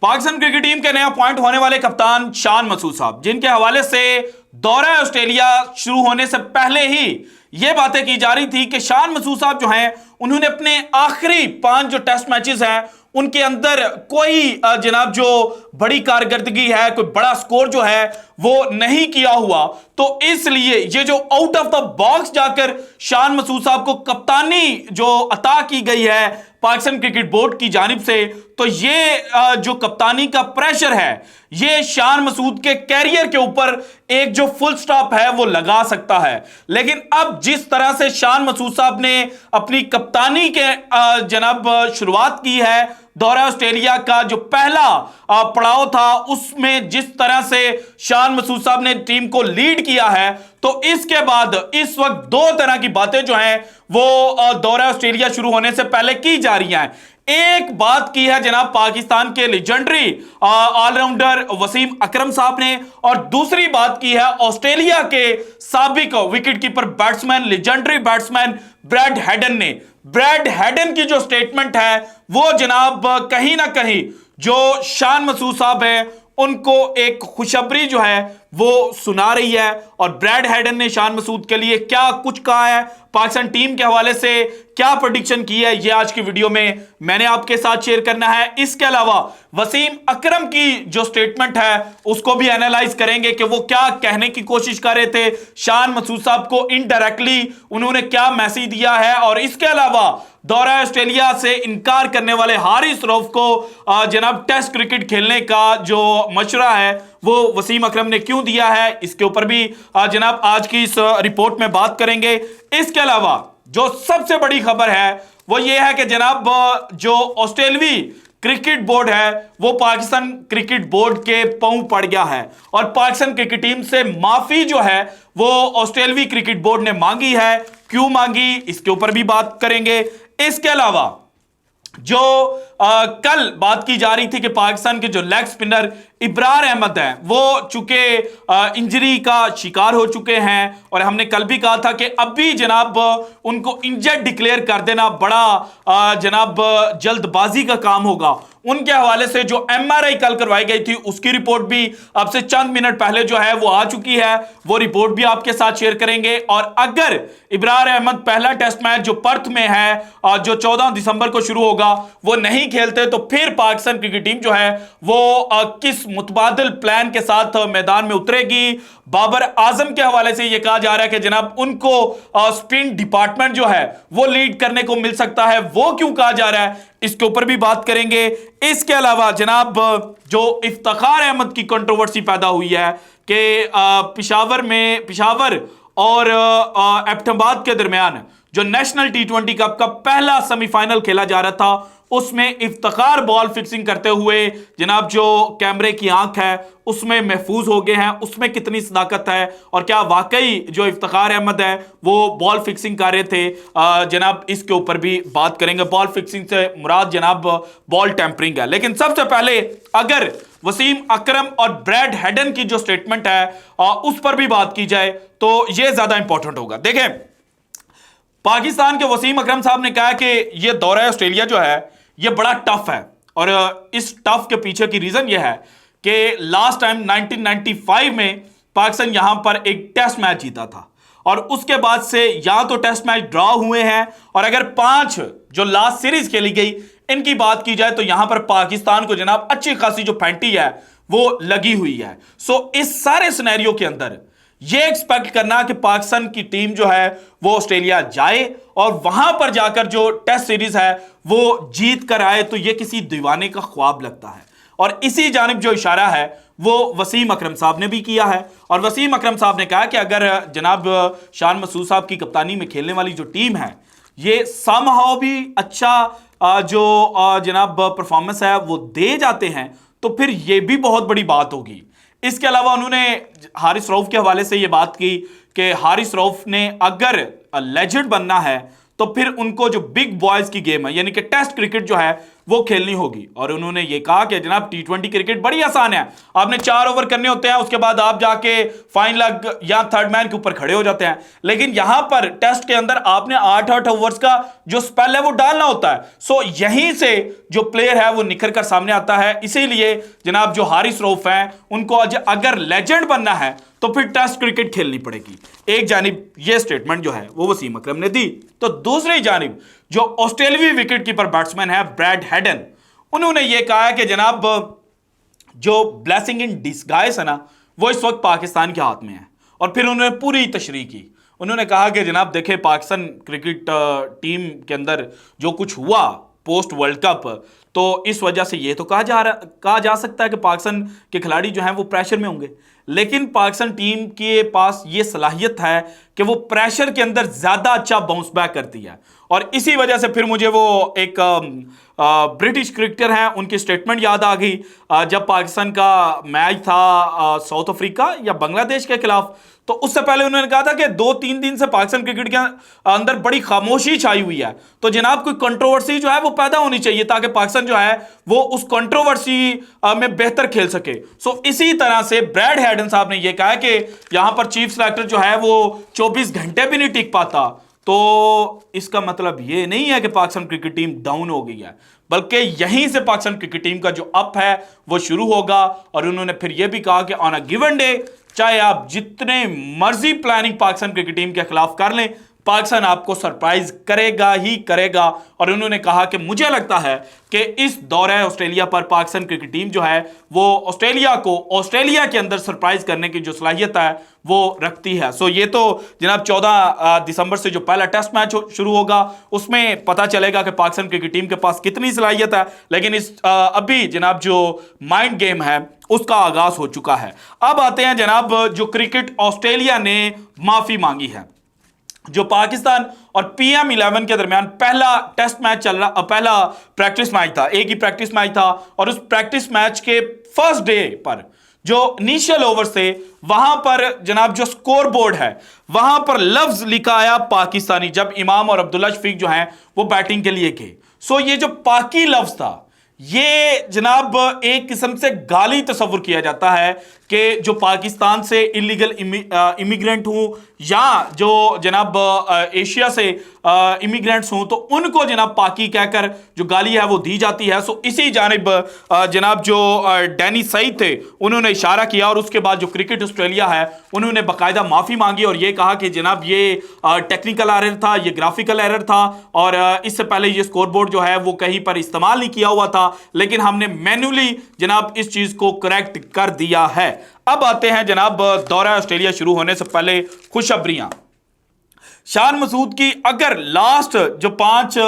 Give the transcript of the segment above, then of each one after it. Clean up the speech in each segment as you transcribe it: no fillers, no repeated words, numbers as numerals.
Pakistan cricket team के नया point होने वाले कप्तान शान मसूद साहब, जिनके हवाले से दौरा ऑस्ट्रेलिया शुरू होने से पहले ही यह बातें की जा रही थी कि शान मसूद साहब जो हैं उन्होंने अपने आखिरी 5 जो टेस्ट मैचेस हैं उनके अंदर कोई जनाब जो बड़ी कारकर्दगी है, कोई बड़ा स्कोर जो है वो नहीं किया हुआ। तो इसलिए ये जो आउट ऑफ द बॉक्स जाकर शान मसूद साहब को कप्तानी जो अता की गई है पाकिस्तान क्रिकेट बोर्ड की जानिब से, तो ये जो कप्तानी का प्रेशर है ये शान मसूद के कैरियर के ऊपर एक जो फुल स्टॉप है वो लगा सकता है। लेकिन अब जिस तरह से शान मसूद साहब ने अपनी कप्तानी के जनाब शुरुआत की है, दौरा ऑस्ट्रेलिया का जो पहला पड़ाव था उसमें जिस तरह से शान मसूद साहब ने टीम को लीड किया है, तो इसके बाद इस वक्त 2 तरह की बातें जो हैं वो दौरा ऑस्ट्रेलिया शुरू होने से पहले की जा रही हैं। एक बात की है जनाब पाकिस्तान के लेजेंडरी ऑलराउंडर वसीम अकरम साहब ने, और दूसरी बात की है ऑस्ट्रेलिया के साबिक wicketkeeper batsman, legendary batsman Brad Hayden ने। ब्रैड हैडन की जो स्टेटमेंट है वो जनाब कहीं ना कहीं जो शान मसूद साहब है उनको एक खुशखबरी जो है वो सुना रही है। और ब्रैड हैडन ने शान मसूद के लिए क्या कुछ कहा है, पाकिस्तान टीम के हवाले से क्या प्रेडिक्शन की है, ये आज की वीडियो में मैंने आपके साथ शेयर करना है। इसके अलावा वसीम अकरम की जो स्टेटमेंट है उसको भी एनालाइज करेंगे कि वो क्या कहने की कोशिश कर रहे थे, शान मसूद साहब को इनडायरेक्टली उन्होंने क्या मैसेज दिया है। और इसके अलावा दौरा ऑस्ट्रेलिया से इनकार करने वाले हारिस रऊफ को जनाब टेस्ट क्रिकेट खेलने का जो मशवरा है वो वसीम अकरम ने क्यों दिया है, इसके ऊपर भी जनाब आज की इस रिपोर्ट में बात करेंगे। इसके अलावा जो सबसे बड़ी खबर है वो ये है कि जनाब जो ऑस्ट्रेलवी क्रिकेट बोर्ड है वो पाकिस्तान क्रिकेट बोर्ड के पांव पड़ गया है और पाकिस्तान क्रिकेट टीम से माफी जो है वो ऑस्ट्रेलवी क्रिकेट बोर्ड ने मांगी है। क्यों मांगी, इसके ऊपर भी बात करेंगे। इसके अलावा जो कल बात की जा रही थी कि पाकिस्तान के जो लेग स्पिनर इब्रार अहमद हैं वो चूंकि इंजरी का शिकार हो चुके हैं और हमने कल भी कहा था कि अभी जनाब उनको इंजर्ड डिक्लेयर कर देना बड़ा जनाब जल्दबाजी का काम होगा। उनके हवाले से जो एमआरआई कल करवाई गई थी उसकी रिपोर्ट भी अब से चंद मिनट पहले जो है वो आ चुकी है, वो रिपोर्ट भी आपके साथ शेयर करेंगे। और अगर इब्रार अहमद पहला टेस्ट मैच जो पर्थ में है जो 14 दिसंबर को शुरू होगा वो नहीं खेलते तो फिर पाकिस्तान क्रिकेट टीम जो है वो किस मुतबादिल प्लान के साथ मैदान में उतरेगी। बाबर आजम के हवाले से यह कहा जा रहा है कि जनाब उनको स्पिन डिपार्टमेंट जो है वो लीड करने को मिल सकता है, वो क्यों कहा जा रहा है इसके ऊपर भी बात करेंगे। इसके अलावा जनाब जो इफ्तिखार अहमद की कंट्रोवर्सी पैदा हुई है कि पिशावर और एबटाबाद के दरमियान जो नेशनल T20 कप का पहला सेमीफाइनल खेला जा रहा था उसमें इफ्तिखार बॉल फिक्सिंग करते हुए जनाब जो कैमरे की आंख है उसमें महफूज हो गए हैं, उसमें कितनी सदाकत है और क्या वाकई जो इफ्तिखार अहमद है वो बॉल फिक्सिंग कर रहे थे, जनाब इसके ऊपर भी बात करेंगे। बॉल फिक्सिंग से मुराद जनाब बॉल टेम्परिंग है। लेकिन सबसे पहले अगर वसीम अकरम और ब्रैड हैडन की जो स्टेटमेंट है उस पर भी बात की जाए तो यह ज्यादा इंपॉर्टेंट होगा। देखें, पाकिस्तान के वसीम अकरम साहब ने कहा कि यह दौरा ऑस्ट्रेलिया जो है यह बड़ा टफ है और इस टफ के पीछे की रीजन यह है कि लास्ट टाइम 1995 में पाकिस्तान यहां पर एक टेस्ट मैच जीता था और उसके बाद से या तो टेस्ट मैच ड्रॉ हुए हैं और अगर 5 जो लास्ट सीरीज खेली गई इनकी बात की जाए तो यहां पर पाकिस्तान को जनाब अच्छी खासी जो फैंटी है वो लगी हुई है। सो इस सारे सिनेरियो के अंदर ये एक्सपेक्ट करना कि पाकिस्तान की टीम जो है वो ऑस्ट्रेलिया जाए और वहां पर जाकर जो टेस्ट सीरीज है वो जीत कर आए, तो ये किसी दीवाने का ख्वाब लगता है। और इसी जानिब जो इशारा है वो वसीम अकरम साहब ने भी किया है और वसीम अकरम साहब ने कहा कि अगर जनाब शान मसूद साहब की कप्तानी में खेलने वाली जो टीम है ये समहाउ भी अच्छा जो जनाब परफॉर्मेंस है वो दे जाते हैं तो फिर ये भी बहुत बड़ी बात होगी। इसके अलावा उन्होंने हारिस रऊफ के हवाले से यह बात की कि हारिस रऊफ ने अगर लेजेंड बनना है तो फिर उनको जो बिग बॉयज की गेम है यानी कि टेस्ट क्रिकेट जो है वो खेलनी होगी। और उन्होंने ये कहा कि जनाब T20 क्रिकेट बड़ी आसान है, आपने 4 ओवर करने होते हैं, उसके बाद आप जाके फाइन लेग या थर्ड मैन के ऊपर खड़े हो जाते हैं। लेकिन यहां पर टेस्ट के अंदर आपने 8-8 ओवर्स का जो स्पेल है वो डालना होता है। सो यहीं से जो प्लेयर है वो निखर कर सामने आता है। इसीलिए जनाब जो हारिस रऊफ हैं उनको अगर लेजेंड बनना है तो फिर टेस्ट क्रिकेट खेलनी पड़ेगी। एक जानिब ये स्टेटमेंट जो है वो वसीम अकरम ने दी, तो दूसरी जानिब जो ऑस्ट्रेलियाई विकेट कीपर बैट्समैन है ब्रैड हेडन, उन्होंने ये कहा है कि जनाब जो ब्लेसिंग इन डिस्गाइज है ना वो इस वक्त पाकिस्तान के हाथ में है। और फिर उन्होंने पूरी तशरीह की, उन्होंने कहा कि जनाब देखें पाकिस्तान क्रिकेट टीम के अंदर जो कुछ हुआ पोस्ट वर्ल्ड कप, तो इस वजह से ये तो कहा जा सकता है कि पाकिस्तान के खिलाड़ी जो हैं वो प्रेशर में होंगे, लेकिन पाकिस्तान टीम के पास ये सलाहियत है कि वो प्रेशर के अंदर ज्यादा अच्छा बाउंस बैक करती है। और इसी वजह से फिर मुझे वो एक ब्रिटिश क्रिकेटर हैं उनकी स्टेटमेंट याद आ गई जब पाकिस्तान का मैच था साउथ अफ्रीका या बांग्लादेश के खिलाफ। तो उससे पहले उन्होंने कहा था कि 2-3 दिन से पाकिस्तान क्रिकेट के अंदर बड़ी खामोशी छाई हुई है, तो जनाब कोई कंट्रोवर्सी जो है वो पैदा होनी चाहिए ताकि पाकिस्तान जो है वो उस कंट्रोवर्सी में बेहतर खेल सके। सो इसी तरह से ब्रैड हेडन साहब ने यह कहा कि यहां पर चीफ सेलेक्टर जो है वो 24 घंटे भी नहीं टिक पाता। तो इसका मतलब ये नहीं है कि पाकिस्तान क्रिकेट टीम डाउन हो गई है, बल्कि यहीं से पाकिस्तान क्रिकेट टीम का जो अप है वो शुरू होगा। और उन्होंने फिर यह भी कहा कि ऑन अ गिवन डे चाहे आप जितने मर्जी प्लानिंग पाकिस्तान क्रिकेट टीम के खिलाफ कर लें, पाकिस्तान आपको सरप्राइज करेगा ही करेगा। और उन्होंने कहा कि मुझे लगता है कि इस दौरे ऑस्ट्रेलिया पर पाकिस्तान क्रिकेट टीम जो है वो ऑस्ट्रेलिया को ऑस्ट्रेलिया के अंदर सरप्राइज करने की जो सलाहियत है वो रखती है। सो ये तो जनाब 14 दिसंबर से जो पहला टेस्ट मैच शुरू होगा उसमें पता चलेगा कि पाकिस्तान क्रिकेट टीम के पास कितनी सलाहियत है। लेकिन इस अभी जनाब जो माइंड गेम है उसका आगाज हो चुका है। अब आते हैं जनाब जो क्रिकेट ऑस्ट्रेलिया ने माफी मांगी है। जो पाकिस्तान और PM11 के दरमियान पहला टेस्ट मैच चल रहा, पहला प्रैक्टिस मैच था, एक ही प्रैक्टिस मैच था। और उस प्रैक्टिस मैच के फर्स्ट डे पर जो इनिशियल ओवर थे वहां पर जनाब जो स्कोर बोर्ड है वहां पर लफ्ज लिखा आया पाकिस्तानी, जब इमाम और अब्दुल्ला शफीक जो हैं वो बैटिंग के लिए गए। सो ये जो पाकि लफ्ज था ये जनाब एक किस्म से गाली तस्वुर किया जाता है कि जो पाकिस्तान से इलीगल इमिग्रेंट हूं या जो जनाब एशिया से इमिग्रेंट्स हूं तो उनको जनाब पाकि कहकर जो गाली है वो दी जाती है। सो इसी जानिब जनाब जो डैनी सईद थे उन्होंने इशारा किया और उसके बाद जो क्रिकेट ऑस्ट्रेलिया है उन्होंने बाकायदा माफी मांगी और ये कहा कि जनाब ये टेक्निकल एरर था, ये ग्राफिकल एरर था और इससे पहले ये स्कोरबोर्ड जो है वो कहीं पर इस्तेमाल नहीं किया हुआ था, लेकिन हमने मैन्युअली जनाब इस चीज को करेक्ट कर दिया है। अब आते हैं जनाब दौरा ऑस्ट्रेलिया शुरू होने से पहले खुशखबरियां। शान मसूद की अगर लास्ट जो 5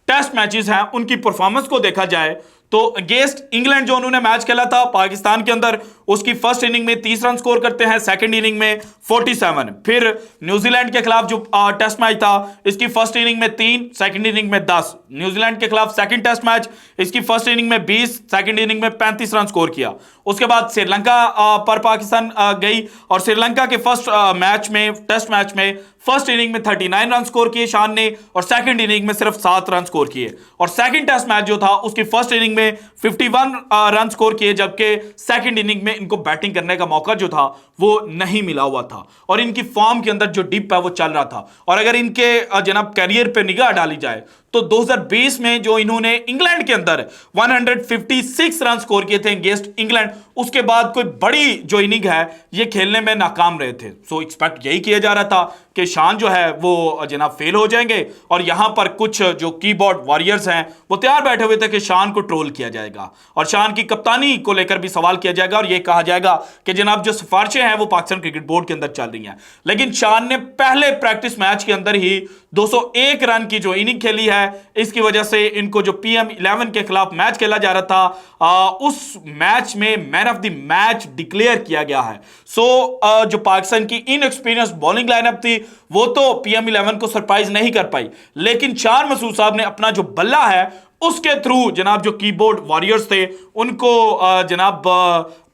टेस्ट मैचेस हैं उनकी परफॉर्मेंस को देखा जाए तो अगेंस्ट इंग्लैंड जो उन्होंने मैच खेला था पाकिस्तान के अंदर, उसकी फर्स्ट इनिंग में 30 रन स्कोर करते हैं, सेकंड इनिंग में 47। फिर न्यूजीलैंड के खिलाफ जो टेस्ट मैच था इसकी फर्स्ट इनिंग में 3, सेकंड इनिंग में 10। न्यूजीलैंड के खिलाफ सेकंड टेस्ट मैच इसकी फर्स्ट इनिंग में 20, सेकंड इनिंग में 35 रन स्कोर किया। उसके बाद श्रीलंका पर पाकिस्तान गई और श्रीलंका के फर्स्ट मैच में टेस्ट मैच में फर्स्ट इनिंग में 39 रन स्कोर किए शान ने और सेकंड इनिंग में सिर्फ 7 रन स्कोर किए। और सेकंड टेस्ट मैच जो था उसकी फर्स्ट इनिंग में 51 रन स्कोर किए, जबकि सेकंड इनिंग में इनको बैटिंग करने का मौका जो था वो नहीं मिला हुआ था और इनकी फॉर्म के अंदर जो डिप है वो चल रहा था। और अगर इनके जनाब कैरियर पे निगाह डाली जाए तो 2020 में जो इन्होंने इंग्लैंड के अंदर 156 रन स्कोर किए थे अगेंस्ट इंग्लैंड, उसके बाद कोई बड़ी जो इनिंग है ये खेलने में नाकाम रहे थे। सो एक्सपेक्ट यही किया जा रहा था कि शान जो है वो जनाब फेल हो जाएंगे और यहां पर कुछ जो कीबोर्ड वॉरियर्स हैं वो तैयार बैठे हुए थे कि शान को ट्रोल किया जाएगा और शान की कप्तानी को लेकर भी सवाल किया जाएगा और यह कहा जाएगा कि जनाब जो सिफारिशें हैं वो पाकिस्तान क्रिकेट बोर्ड के अंदर चल रही हैं। लेकिन शान ने पहले प्रैक्टिस मैच के अंदर ही 201 रन की जो इनिंग खेली है, इसकी वजह से इनको जो PM11 के खिलाफ मैच खेला जा रहा था उस मैच में man of the match declare किया गया है। सो जो पाकिस्तान की इनएक्सपीरियंस बॉलिंग लाइनअप थी वो तो PM11 को सरप्राइज नहीं कर पाई, लेकिन शान मसूद साहब ने अपना जो बल्ला है उसके थ्रू जनाब जो कीबोर्ड वॉरियर्स थे उनको जनाब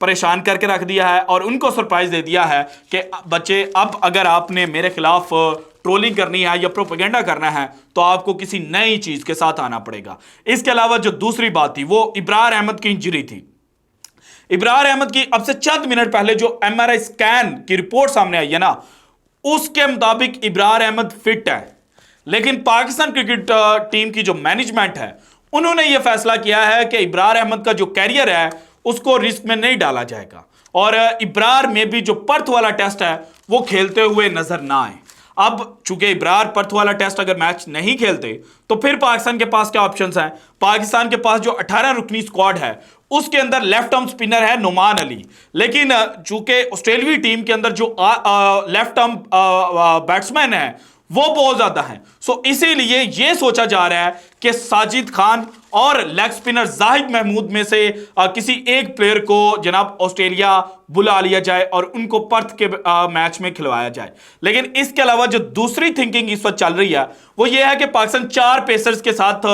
परेशान करके रख दिया है और उनको सरप्राइज दे दिया है कि बच्चे अब अगर आपने मेरे खिलाफ ट्रोलिंग करनी है या प्रोपेगेंडा करना है तो आपको किसी नई चीज के साथ आना पड़ेगा। इसके अलावा जो दूसरी बात थी वो इब्रार अहमद की इंजरी थी। इब्रार अहमद की अब से चंद मिनट पहले जो एमआरआई स्कैन की रिपोर्ट सामने आई है ना, उसके मुताबिक इब्रार अहमद फिट है, लेकिन पाकिस्तान क्रिकेट टीम की जो मैनेजमेंट है उन्होंने यह फैसला किया है कि इब्रार अहमद का जो कैरियर है उसको रिस्क में नहीं डाला जाएगा और इब्रार में भी जो पर्थ वाला टेस्ट है वो खेलते हुए नजर ना आए। अब चूंकि इब्रार पर्थ वाला टेस्ट अगर मैच नहीं खेलते तो फिर पाकिस्तान के पास क्या ऑप्शंस हैं? पाकिस्तान के पास जो 18 रुकनी स्क्वाड है उसके अंदर लेफ्ट आर्म स्पिनर है नुमान अली, लेकिन चूंकि ऑस्ट्रेलियाई टीम के अंदर जो लेफ्ट आर्म बैट्समैन है वो बहुत ज्यादा है, सो इसीलिए यह सोचा जा रहा है कि साजिद खान और लेग स्पिनर जाहिद महमूद में से किसी एक प्लेयर को जनाब ऑस्ट्रेलिया बुला लिया जाए और उनको पर्थ के मैच में खिलवाया जाए। लेकिन इसके अलावा जो दूसरी थिंकिंग इस वक्त चल रही है वो ये है कि पाकिस्तान 4 पेसर्स के साथ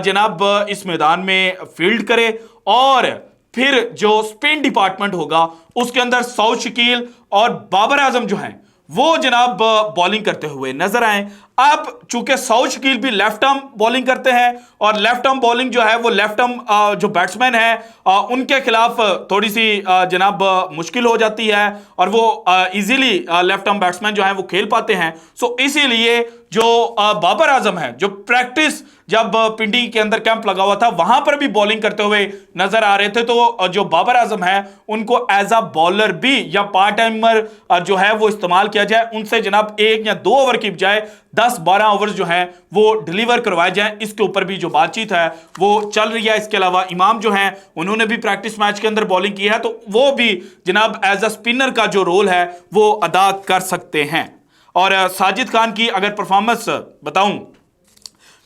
जनाब इस मैदान में फील्ड करे और फिर जो स्पिन डिपार्टमेंट होगा उसके अंदर सऊद शकील और बाबर आजम जो हैं वो जनाब बॉलिंग करते हुए नजर आए। अब चूंकि सऊद शकील भी लेफ्ट आर्म बॉलिंग करते हैं और लेफ्ट आर्म बॉलिंग जो है वो लेफ्ट आर्म जो बैट्समैन है उनके खिलाफ थोड़ी सी जनाब मुश्किल हो जाती है और वो इजीली लेफ्ट आर्म बैट्समैन जो है वो खेल पाते हैं। सो इसीलिए जो बाबर आजम है जो प्रैक्टिस जब पिंडी के अंदर कैंप लगा हुआ था वहां पर भी बॉलिंग करते हुए नजर आ रहे थे, तो जो बाबर आजम है उनको एज अ बॉलर भी या पार्ट टाइमर जो है वो इस्तेमाल किया जाए, उनसे जनाब 1 या 2 ओवर की बजाय 10-12 ओवर्स जो हैं वो डिलीवर करवाए जाएं। इसके ऊपर भी जो बातचीत है वो चल रही है। इसके अलावा इमाम जो हैं उन्होंने भी प्रैक्टिस मैच के अंदर बॉलिंग की है, तो वो भी जनाब एज अ स्पिनर का जो रोल है वो अदा कर सकते हैं। और साजिद खान की अगर परफॉर्मेंस बताऊं,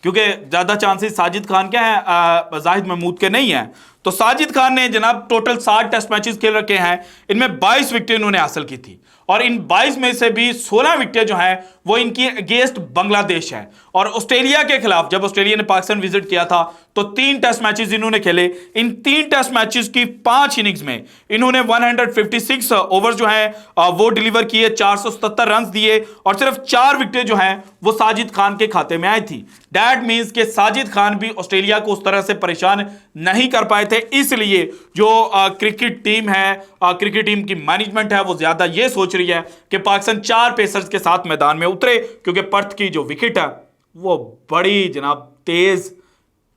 क्योंकि ज्यादा चांसेस साजिद खान क्या है जाहिद महमूद के नहीं है, तो साजिद खान ने जनाब टोटल 60 टेस्ट मैचेस खेल रखे हैं, इनमें 22 विकेटें इन्होंने हासिल की थी और इन 22 में से भी 16 विकेटें जो हैं वो इनकी अगेंस्ट बांग्लादेश है। और ऑस्ट्रेलिया के खिलाफ जब ऑस्ट्रेलिया ने पाकिस्तान विजिट किया था तो 3 टेस्ट मैचेस इन्होंने खेले। इन 3 टेस्ट मैचेस की 5 इनिंग्स में इन्होंने 156 ओवर जो हैं वो डिलीवर किए, 477 रन दिए और सिर्फ 4 विकेटें जो हैं वो साजिद खान के खाते में आई थी। दैट मींस कि साजिद खान भी ऑस्ट्रेलिया को उस तरह से परेशान नहीं कर पाए थे। इसलिए जो क्रिकेट टीम है, क्रिकेट टीम की मैनेजमेंट है वो ज्यादा ये सोच रही है कि पाकिस्तान 4 पेसर्स के साथ मैदान में उतरे, क्योंकि पर्थ की जो विकेट है वो बड़ी जनाब तेज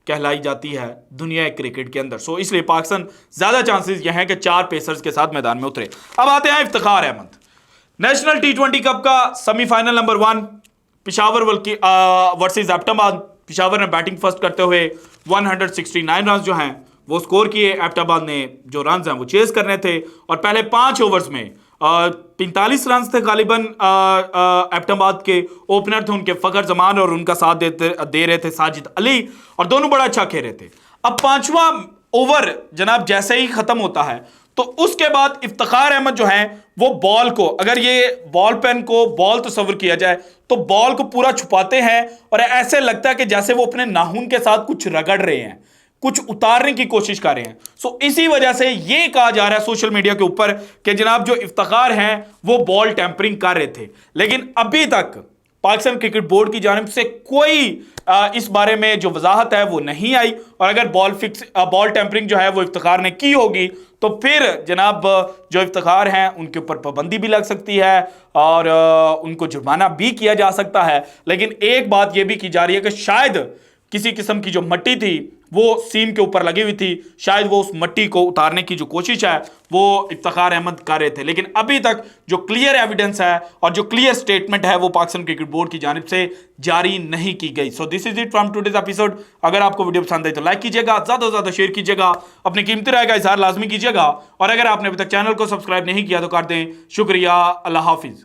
कहलाई जाती है दुनिया क्रिकेट के अंदर। सो इसलिए पाकिस्तान ज्यादा चांसेस यह है कि 4 पेसर्स के साथ मैदान में उतरे। अब आते हैं Iftikhar Ahmed. National T20 cup का semifinal number 1 Peshawar versus Abbottabad. Peshawar ने बैटिंग फर्स्ट करते हुए 169 रन जो हैं वो स्कोर किए। एबटाबाद ने जो रन हैं वो चेस करने थे और पहले 5 ओवर्स में 45 रन थे गालिबन। एबटाबाद के ओपनर थे उनके फखर जमान और उनका साथ दे रहे थे साजिद अली और दोनों बड़ा अच्छा खेल रहे थे। अब 5वां ओवर जनाब जैसे ही खत्म होता है तो उसके बाद इफ्तिखार अहमद जो है वो बॉल को, अगर ये बॉल पेन को बॉल तस्वर किया जाए तो बॉल को पूरा छुपाते हैं और ऐसे लगता है कि जैसे वो अपने नाखून के साथ कुछ रगड़ रहे हैं, कुछ उतारने की कोशिश कर रहे हैं। सो इसी वजह से यह कहा जा रहा है सोशल मीडिया के ऊपर कि जनाब जो इफ्तिखार हैं वो बॉल टेम्परिंग कर रहे थे, लेकिन अभी तक पाकिस्तान क्रिकेट बोर्ड की जानिब से कोई इस बारे में जो वजाहत है वो नहीं आई। और अगर बॉल टेम्परिंग जो है वो इफ्तिखार ने की होगी तो फिर जनाब जो इफ्तिखार हैं उनके ऊपर पाबंदी भी लग सकती है और उनको जुर्माना भी किया जा सकता है। लेकिन एक बात यह भी की जा रही है कि शायद किसी किस्म की जो मट्टी थी वो सीम के ऊपर लगी हुई थी, शायद वो उस मट्टी को उतारने की जो कोशिश है वो इफ्तिखार अहमद कर रहे थे। लेकिन अभी तक जो क्लियर एविडेंस है और जो क्लियर स्टेटमेंट है वो पाकिस्तान क्रिकेट बोर्ड की जानिब से जारी नहीं की गई। So this is it from today's episode. अगर आपको वीडियो पसंद आई तो लाइक कीजिएगा, ज्यादा से ज्यादा शेयर कीजिएगा, अपनी कीमती राय का इजहार लाजमी कीजिएगा और अगर आपने अभी तक चैनल को सब्सक्राइब नहीं किया तो कर दें। शुक्रिया, अल्लाह हाफिज।